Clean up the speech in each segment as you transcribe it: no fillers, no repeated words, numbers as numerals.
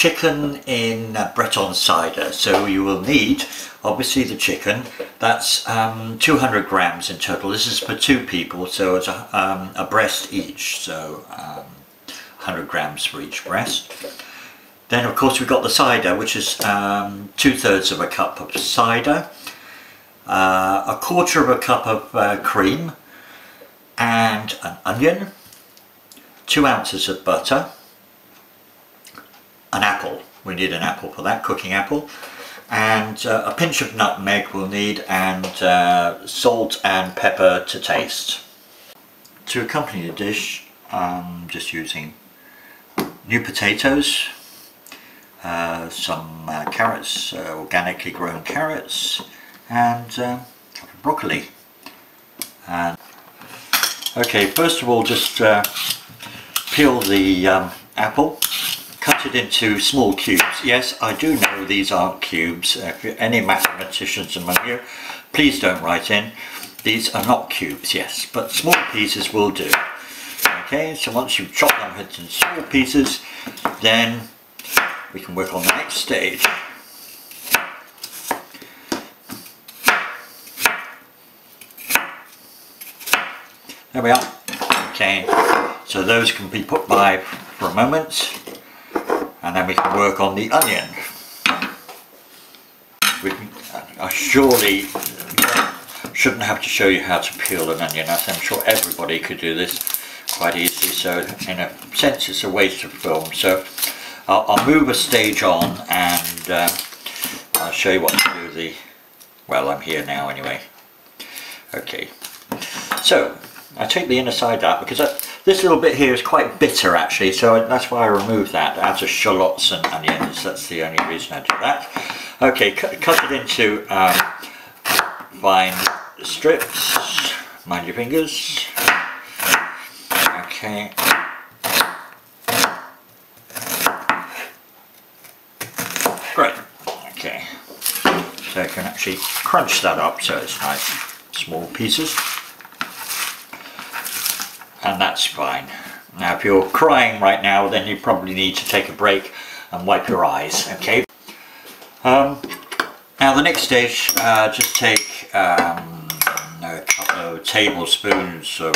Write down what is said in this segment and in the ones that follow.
chicken in Breton cider. So you will need obviously the chicken. That's 200 grams in total. This is for 2 people, so it's a breast each, so 100 grams for each breast. Then of course we've got the cider, which is 2/3 of a cup of cider, 1/4 of a cup of cream, and an onion, 2 ounces of butter, an apple. We need an apple for that, cooking apple, and a pinch of nutmeg we'll need, and salt and pepper to taste. To accompany the dish, I'm just using new potatoes, some carrots, organically grown carrots, and broccoli. And okay, first of all, just peel the apple, cut it into small cubes. Yes, I do know these aren't cubes. If you're any mathematicians among you, please don't write in. These are not cubes, yes, but small pieces will do. Okay, so once you've chopped them into small pieces, then we can work on the next stage. There we are. Okay, so those can be put by for a moment, and then we can work on the onion. I surely shouldn't have to show you how to peel an onion. I'm sure everybody could do this quite easily, so in a sense it's a waste of film. So I'll move a stage on, and I'll show you what to do. Well, I'm here now anyway. Okay, so I take the inner side out because this little bit here is quite bitter actually, so that's why I removed that. Out of shallots and onions, that's the only reason I do that. Okay, cut it into fine strips. Mind your fingers. Okay. Great. Okay. So you can actually crunch that up so it's nice small pieces. And that's fine. Now if you're crying right now, then you probably need to take a break and wipe your eyes, okay? Now the next stage, just take a couple of tablespoons of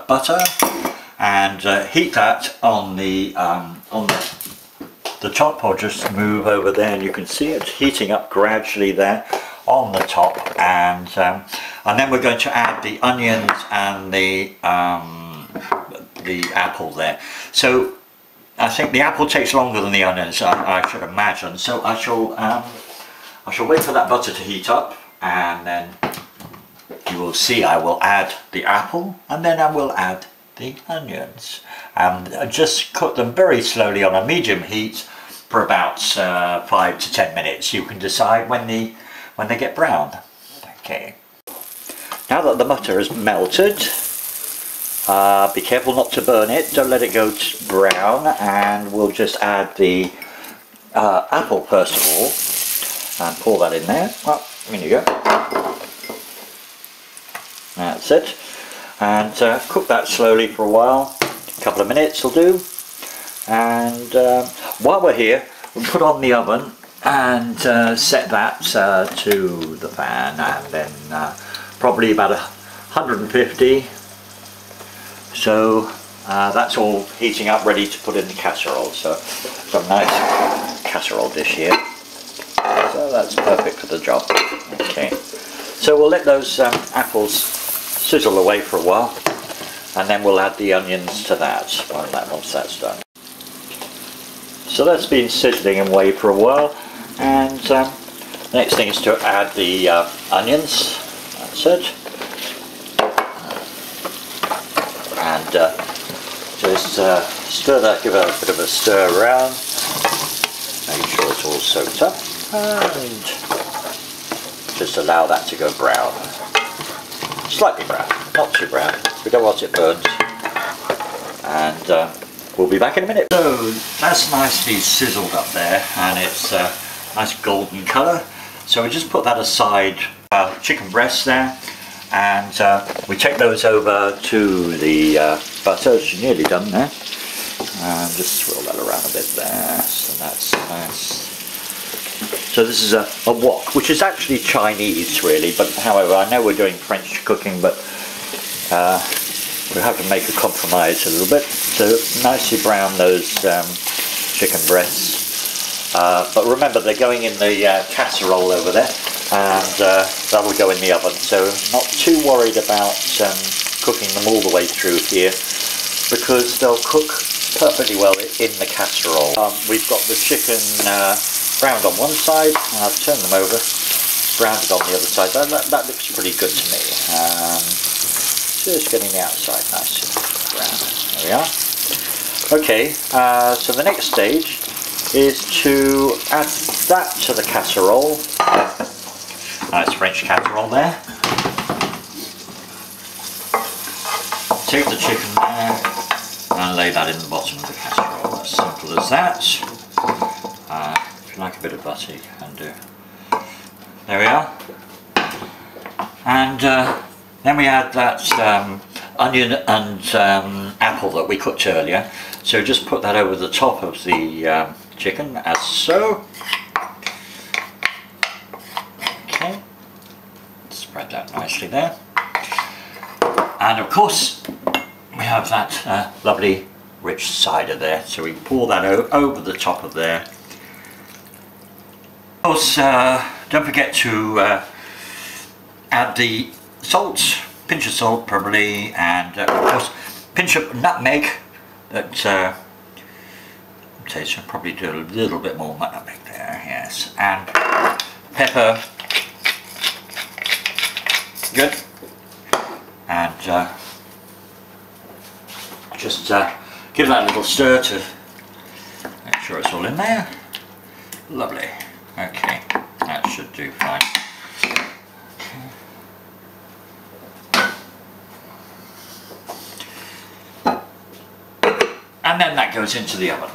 butter, and heat that on the top. I'll just move over there, and you can see it heating up gradually there on the top, and then we're going to add the onions and the apple there. So I think the apple takes longer than the onions, I should imagine. So I shall wait for that butter to heat up, and then you will see I will add the apple, and then I will add the onions, and just cook them very slowly on a medium heat for about 5 to 10 minutes. You can decide when they get brown. Okay. Now that the butter is melted, be careful not to burn it. Don't let it go brown, and we'll just add the apple first of all, and pour that in there. Well, in you go. That's it. And cook that slowly for a while. A couple of minutes will do. And while we're here, we'll put on the oven and set that to the fan, and then probably about 150. So that's all heating up, ready to put in the casserole. So some nice casserole dish here. So that's perfect for the job. Okay. So we'll let those apples sizzle away for a while, and then we'll add the onions to that once that's done. So that's been sizzling away for a while, and the next thing is to add the onions. That's it. And just stir that, give it a bit of a stir around, make sure it's all soaked up, and just allow that to go brown. Slightly brown, not too brown. We don't want it burnt. And we'll be back in a minute. So that's nicely sizzled up there, and it's a nice golden colour. So we just put that aside, chicken breasts there, and we take those over to the butter. It's nearly done there. And just swirl that around a bit there, so that's nice. So this is a wok, which is actually Chinese really, but however I know we're doing French cooking, but we have to make a compromise a little bit. So nicely brown those chicken breasts, but remember they're going in the casserole over there, and that will go in the oven, so not too worried about cooking them all the way through here, because they'll cook perfectly well in the casserole. We've got the chicken browned on one side, and I've turned them over, browned it on the other side. That looks pretty good to me. Just getting the outside nice and brown. There we are. Okay, so the next stage is to add that to the casserole. Nice French casserole there. Take the chicken there and lay that in the bottom of the casserole. As simple as that. If you like a bit of butter, you can do. There we are. And then we add that onion and apple that we cooked earlier. So just put that over the top of the chicken, as so. Okay. Spread that nicely there. And of course, we have that lovely rich cider there. So we pour that over the top of there. Of course, don't forget to add the salt, pinch of salt probably, and of course pinch of nutmeg. That okay, so probably do a little bit more nutmeg there, yes, and pepper. Good, and just give that a little stir to make sure it's all in there. Lovely. Okay, that should do fine. And then that goes into the oven.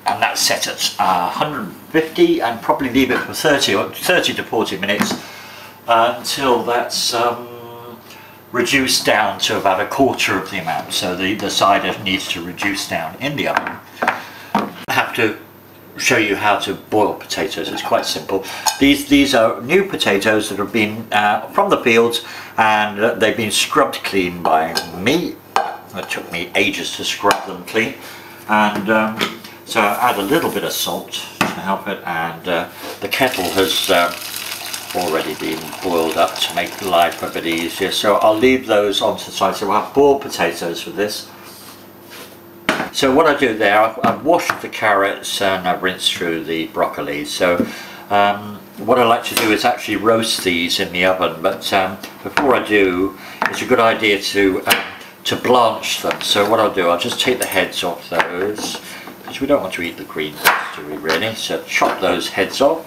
And that's set at 150, and probably leave it for 30 to 40 minutes until that's reduced down to about a quarter of the amount. So the cider needs to reduce down in the oven. I have to show you how to boil potatoes. It's quite simple. These are new potatoes that have been from the fields, and they've been scrubbed clean by me. It took me ages to scrub them clean, and so I add a little bit of salt to help it, and the kettle has already been boiled up to make life a bit easier, so I'll leave those onto the side. So we'll have boiled potatoes for this. So what I do there, I've washed the carrots and I've rinsed through the broccoli. So what I like to do is actually roast these in the oven, but before I do, it's a good idea to blanch them. So what I'll do, I'll just take the heads off those, because we don't want to eat the green bits, do we really? So chop those heads off,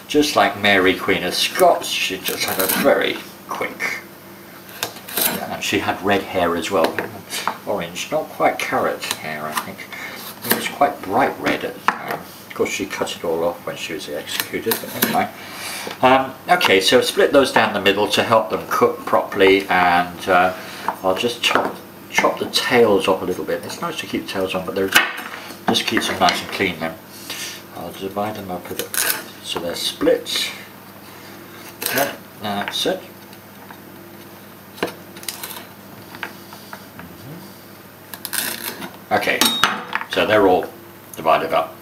just like Mary Queen of Scots. She just had a very quick, and she had red hair as well. Orange, not quite carrot hair, I think. It was quite bright red at the time. Of course, she cut it all off when she was executed, but anyway. Okay, so split those down the middle to help them cook properly, and I'll just chop the tails off a little bit. It's nice to keep tails on, but just keeps them nice and clean then. I'll divide them up a bit so they're split. Yeah, that's it. Okay, so they're all divided up.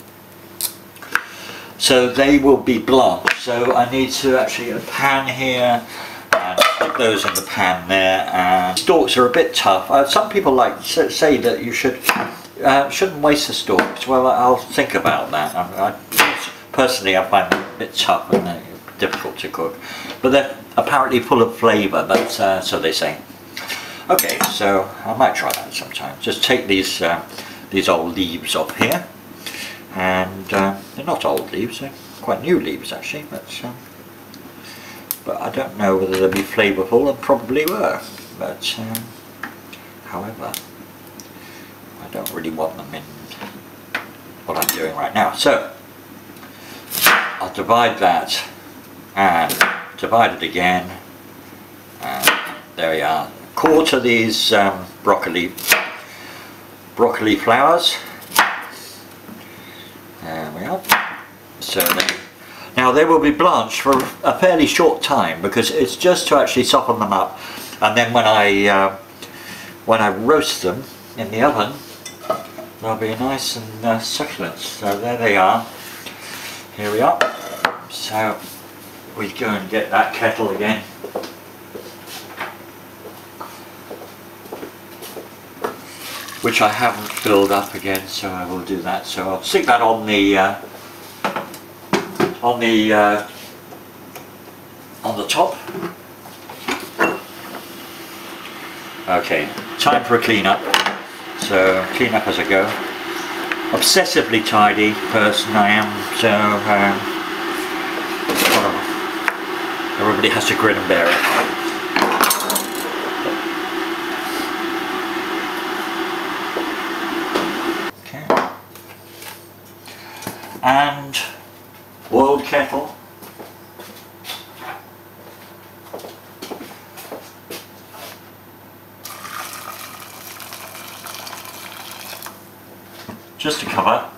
So they will be blanched. So I need to actually get a pan here and stick those in the pan there. And stalks are a bit tough. Some people like to say that you shouldn't waste the stalks. Well, I'll think about that. Personally, I find them a bit tough and they're difficult to cook. But they're apparently full of flavour, but so they say. Okay, so I might try that sometime. Just take these old leaves off here, and they're not old leaves; they're quite new leaves actually. But I don't know whether they'll be flavourful, and probably were. But however, I don't really want them in what I'm doing right now. So I'll divide that and divide it again, and there we are. Quarter these broccoli flowers. There we are. So now they will be blanched for a fairly short time because it's just to actually soften them up, and then when I roast them in the oven, they'll be nice and succulent. So there they are. Here we are. So we go and get that kettle again. Which I haven't filled up again, so I will do that. So I'll stick that on the top. Okay, time for a clean up. So clean up as I go. Obsessively tidy person I am, so everybody has to grin and bear it. And boiled kettle. Just to cover.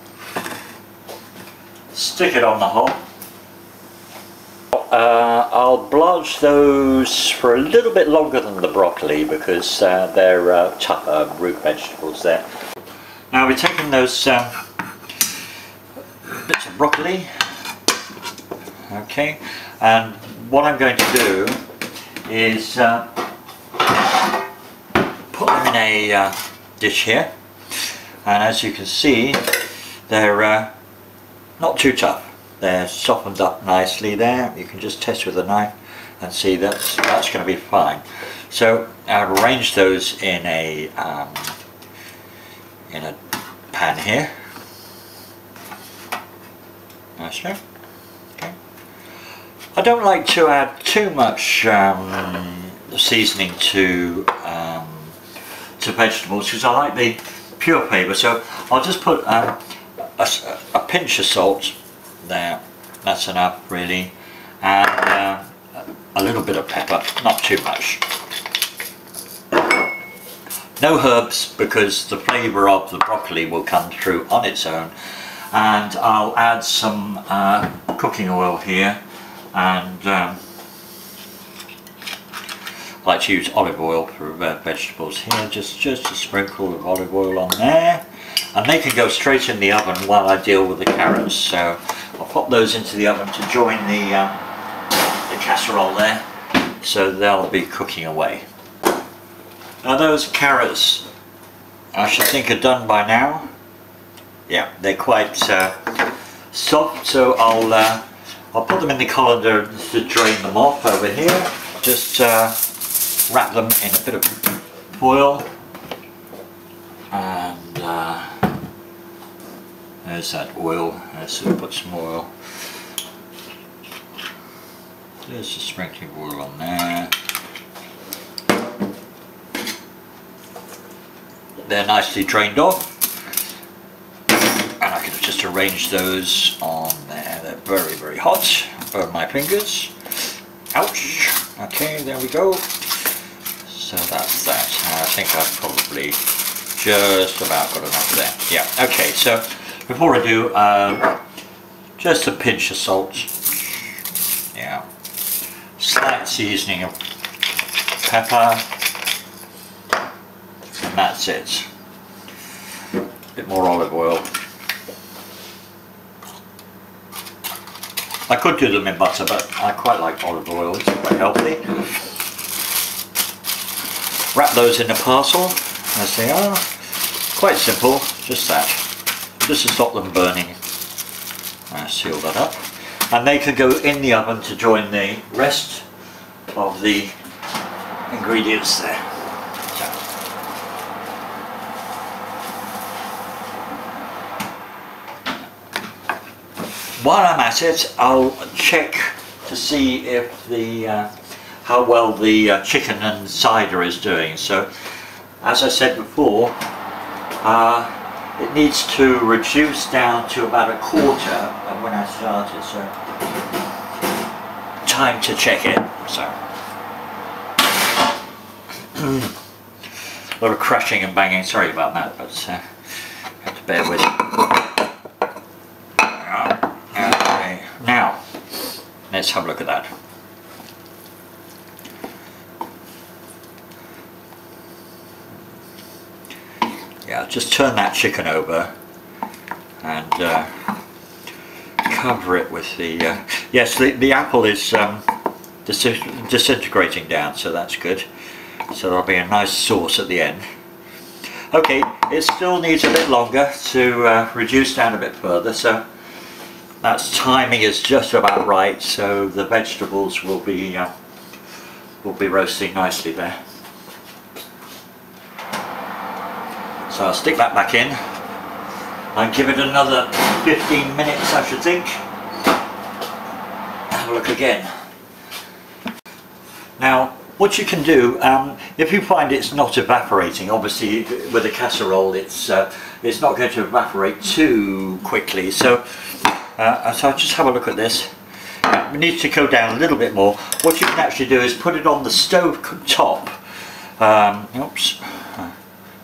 Stick it on the hob. I'll blanch those for a little bit longer than the broccoli because they're tougher root vegetables there. Now we're taking those bits of broccoli, okay, and what I'm going to do is put them in a dish here, and as you can see they're not too tough, they're softened up nicely there. You can just test with a knife and see that's going to be fine. So I've arranged those in a pan here. Okay. I don't like to add too much seasoning to vegetables because I like the pure flavour. So I'll just put a pinch of salt there. That's enough really, and a little bit of pepper, not too much. No herbs because the flavour of the broccoli will come through on its own. And I'll add some cooking oil here, and I like to use olive oil for vegetables here, just a sprinkle of olive oil on there, and they can go straight in the oven while I deal with the carrots. So I'll pop those into the oven to join the casserole there, so they'll be cooking away. Now those carrots I should think are done by now. Yeah, they're quite soft, so I'll put them in the colander to drain them off over here. Just wrap them in a bit of foil, and there's that oil. Let's put some oil. There's a sprinkling of oil on there. They're nicely drained off. And I can just arrange those on there. They're very, very hot. Burn my fingers. Ouch. Okay, there we go. So that's that. I think I've probably just about got enough there. Yeah, okay, so before I do, just a pinch of salt. Yeah. Slight seasoning of pepper. And that's it. A bit more olive oil. I could do them in butter, but I quite like olive oil, it's quite healthy. Wrap those in a parcel, as they are. Quite simple, just that. Just to stop them burning. Seal that up. And they can go in the oven to join the rest of the ingredients there. While I'm at it, I'll check to see if how well the chicken and cider is doing. So, as I said before, it needs to reduce down to about a quarter of when I started. So, time to check it. So a lot of crashing and banging, sorry about that, but have to bear with it. Okay. Now let's have a look at that. Yeah, just turn that chicken over and cover it with the yes, the apple is disintegrating down, so that's good. So there'll be a nice sauce at the end. Okay, it still needs a bit longer to reduce down a bit further, so that's timing is just about right, so the vegetables will be roasting nicely there. So I'll stick that back in and give it another 15 minutes, I should think. Have a look again. Now, what you can do, if you find it's not evaporating, obviously with a casserole it's not going to evaporate too quickly. So I'll just have a look at this. It needs to go down a little bit more. What you can actually do is put it on the stove top. Oops,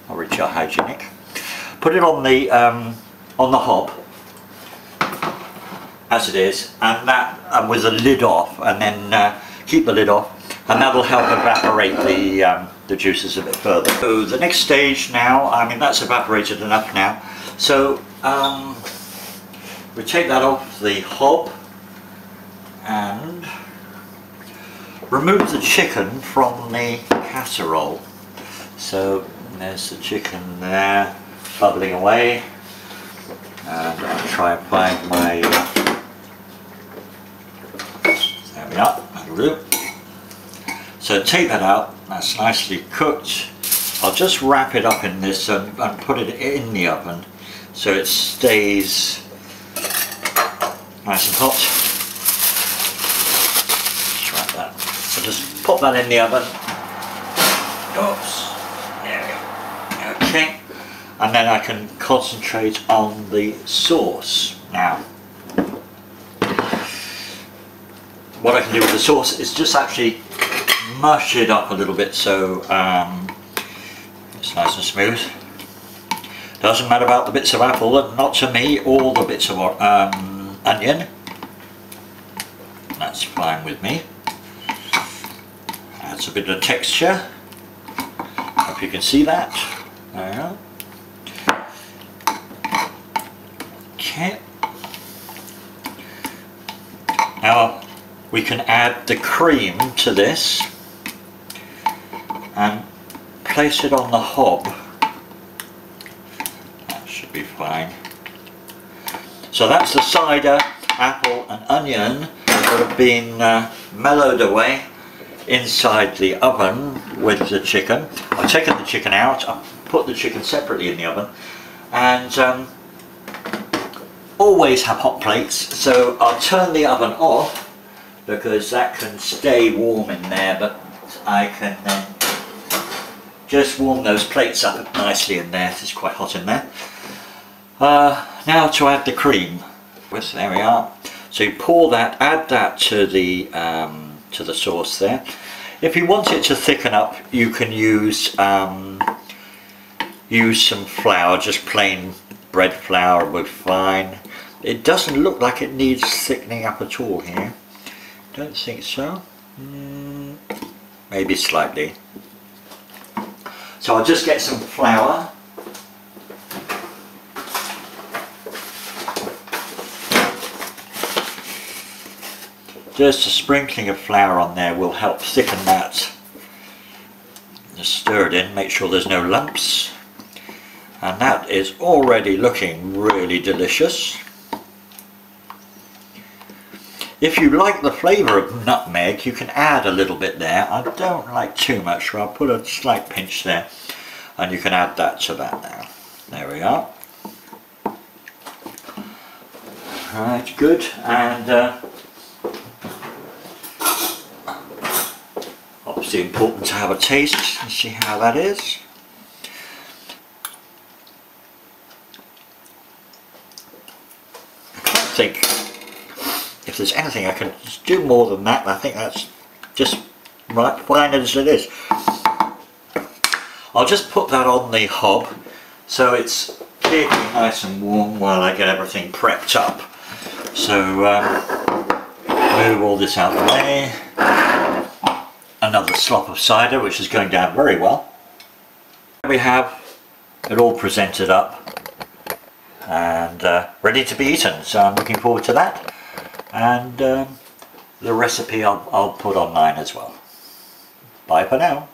not really hygienic. Put it on the hob as it is, and with the lid off, and then keep the lid off, and that will help evaporate the juices a bit further. So the next stage now, I mean that's evaporated enough now, so we take that off the hob and remove the chicken from the casserole. So there's the chicken there bubbling away, and I'll try and find my there we are, that'll do. So take that out, that's nicely cooked. I'll just wrap it up in this and put it in the oven so it stays nice and hot. Just wrap that. So just pop that in the oven. Oops. There we go. Okay. And then I can concentrate on the sauce now. What I can do with the sauce is just actually mush it up a little bit so it's nice and smooth. Doesn't matter about the bits of apple, not to me, or the bits of onion. That's fine with me. Adds a bit of texture. Hope you can see that. There we go. Okay. Now we can add the cream to this and place it on the hob. That should be fine. So that's the cider, apple and onion that have been mellowed away inside the oven with the chicken. I've taken the chicken out, I've put the chicken separately in the oven, and always have hot plates, so I'll turn the oven off because that can stay warm in there, but I can then just warm those plates up nicely in there. It's quite hot in there. Now to add the cream. There we are. So you pour that, add that to the sauce there. If you want it to thicken up, you can use some flour, just plain bread flour would be fine. It doesn't look like it needs thickening up at all here. Don't think so. Maybe slightly. So I'll just get some flour. Just a sprinkling of flour on there will help thicken that. Just stir it in, make sure there's no lumps. And that is already looking really delicious. If you like the flavour of nutmeg, you can add a little bit there. I don't like too much, so I'll put a slight pinch there, and you can add that to that now. There we are. Right, good. And obviously important to have a taste and see how that is. I can't think if if there's anything I can do more than that, I think that's just right, fine as it is. I'll just put that on the hob so it's keeping nice and warm while I get everything prepped up. So move all this out of the way. Another slop of cider, which is going down very well. We have it all presented up and ready to be eaten, so I'm looking forward to that. And the recipe I'll put online as well. Bye for now.